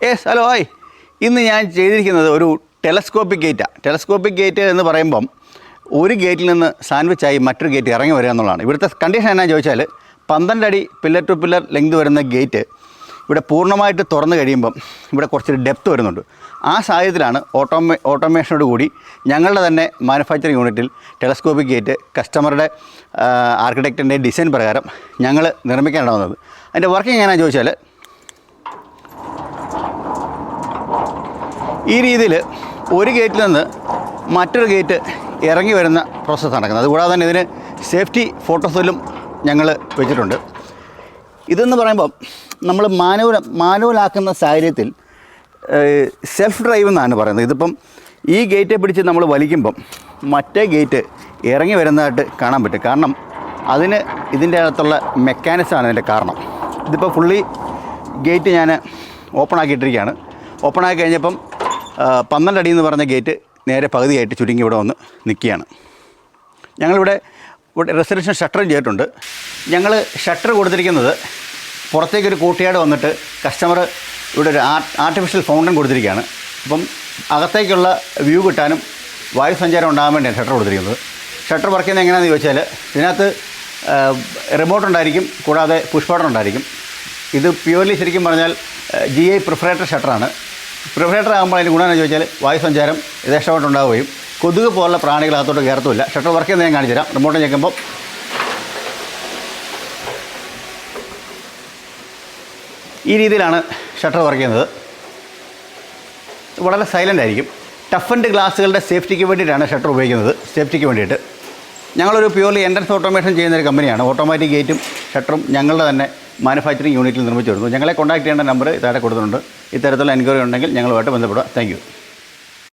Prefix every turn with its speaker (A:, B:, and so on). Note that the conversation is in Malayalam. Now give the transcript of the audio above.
A: Yes hello hi. ഇന്ന് ഞാൻ ചെയ്തിരിക്കുന്നത് ഒരു ടെലസ്കോപ്പിക് ഗേറ്റാണ്. ടെലസ്കോപ്പിക് ഗേറ്റ് എന്ന് പറയുമ്പം ഒരു ഗേറ്റിൽ നിന്ന് സാൻഡ്വിച്ചായി മറ്റൊരു ഗേറ്റ് ഇറങ്ങി വരിക എന്നുള്ളതാണ്. ഇവിടുത്തെ കണ്ടീഷൻ എന്നാന്ന് ചോദിച്ചാൽ 12 അടി പില്ലർ ടു പില്ലർ ലെങ്ത് വരുന്ന ഗേറ്റ് ഇവിടെ പൂർണ്ണമായിട്ട് തുറന്നു കഴിയുമ്പം ഇവിടെ കുറച്ചൊരു ഡെപ്ത് വരുന്നുണ്ട്. ആ സാഹചര്യത്തിലാണ് ഓട്ടോമേഷനോട് കൂടി ഞങ്ങളുടെ തന്നെ മാനുഫാക്ചറിങ് യൂണിറ്റിൽ ടെലസ്കോപ്പിക് ഗേറ്റ് കസ്റ്റമറുടെ ആർക്കിടെക്റ്റിൻ്റെ ഡിസൈൻ പ്രകാരം ഞങ്ങൾ നിർമ്മിക്കാനുണ്ടാവുന്നത്. അതിൻ്റെ വർക്കിംഗ് എങ്ങനെയാണെന്ന് ചോദിച്ചാൽ ഈ രീതിയിൽ ഒരു ഗേറ്റിൽ നിന്ന് മറ്റൊരു ഗേറ്റ് ഇറങ്ങി വരുന്ന പ്രോസസ്സ് നടക്കുന്നത്. അതുകൂടാതെ തന്നെ ഇതിന് സേഫ്റ്റി ഫോട്ടോസിലും ഞങ്ങൾ വെച്ചിട്ടുണ്ട്. ഇതെന്ന് പറയുമ്പം നമ്മൾ മാനുവലാക്കുന്ന സാഹചര്യത്തിൽ സെൽഫ് ഡ്രൈവ് എന്നാണ് പറയുന്നത്. ഇതിപ്പം ഈ ഗേറ്റെ പിടിച്ച് നമ്മൾ വലിക്കുമ്പം മറ്റേ ഗേറ്റ് ഇറങ്ങി വരുന്നതായിട്ട് കാണാൻ പറ്റും. കാരണം അതിന് ഇതിൻ്റെ അകത്തുള്ള മെക്കാനിസമാണ് ഇതിൻ്റെ കാരണം. ഇതിപ്പോൾ ഫുള്ളി ഗേറ്റ് ഞാൻ ഓപ്പൺ ആക്കിയിട്ടിരിക്കുകയാണ്. ഓപ്പൺ ആക്കി കഴിഞ്ഞപ്പം 12 അടി എന്ന് പറഞ്ഞ ഗേറ്റ് നേരെ പകുതിയായിട്ട് ചുരുങ്ങി ഇവിടെ വന്ന് നിൽക്കുകയാണ്. ഞങ്ങളിവിടെ റെസിഡൻഷ്യൽ ഷട്ടറും ചെയ്തിട്ടുണ്ട്. ഞങ്ങൾ ഷട്ടർ കൊടുത്തിരിക്കുന്നത് പുറത്തേക്കൊരു കൂട്ടിയാട് വന്നിട്ട് കസ്റ്റമർ ഇവിടെ ഒരു ആർട്ടിഫിഷ്യൽ ഫൗണ്ടൻ കൊടുത്തിരിക്കുകയാണ്. അപ്പം അകത്തേക്കുള്ള വ്യൂ കിട്ടാനും വായു സഞ്ചാരം ഉണ്ടാകാൻ വേണ്ടിയാണ് ഷട്ടർ കൊടുത്തിരിക്കുന്നത്. ഷട്ടർ വർക്ക് ചെയ്യുന്നത് എങ്ങനെയാണെന്ന് ചോദിച്ചാൽ ഇതിനകത്ത് റിമോട്ട് ഉണ്ടായിരിക്കും, കൂടാതെ പുഷ് ബട്ടൺ ഉണ്ടായിരിക്കും. ഇത് പ്യുവർലി ശരിക്കും പറഞ്ഞാൽ GI പ്രിഫറേറ്റർ ഷട്ടറാണ്. പ്രിഫറേറ്റർ ആകുമ്പോൾ അതിൻ്റെ ഗുണമെന്ന് ചോദിച്ചാൽ വായു സഞ്ചാരം യഥേഷ്ടമായിട്ട് ഉണ്ടാവുകയും കൊതുക് പോലുള്ള പ്രാണികൾ അകത്തോട്ട് കയറത്തുമില്ല. ഷട്ടർ വർക്ക് ചെയ്യുന്നത് ഞാൻ കാണിച്ചു തരാം. റിമോട്ട് ഞെക്കുമ്പോൾ ഈ രീതിയിലാണ് ഷട്ടർ വർക്ക് ചെയ്യുന്നത്. വളരെ സൈലൻ്റ് ആയിരിക്കും. ടഫൻഡ് ഗ്ലാസുകളുടെ സേഫ്റ്റിക്ക് വേണ്ടിയിട്ടാണ് ഷട്ടർ ഉപയോഗിക്കുന്നത്. സേഫ്റ്റിക്ക് വേണ്ടിയിട്ട് ഞങ്ങളൊരു പ്യൂർലി എൻട്രൻസ് ഓട്ടോമേഷൻ ചെയ്യുന്നൊരു കമ്പനിയാണ്. ഓട്ടോമാറ്റിക് ഗേറ്റും ഷട്ടറും ഞങ്ങളുടെ തന്നെ മാനുഫാക്ചറിങ് യൂണിറ്റിൽ നിർമ്മിച്ചു വരുന്നു. ഞങ്ങളെ കോൺടാക്ട് ചെയ്യേണ്ട നമ്പർ താഴെ കൊടുത്തിട്ടുണ്ട്. ഇത്തരത്തിലുള്ള എൻക്വയറി ഉണ്ടെങ്കിൽ ഞങ്ങളുമായിട്ട് ബന്ധപ്പെടുക. Thank you.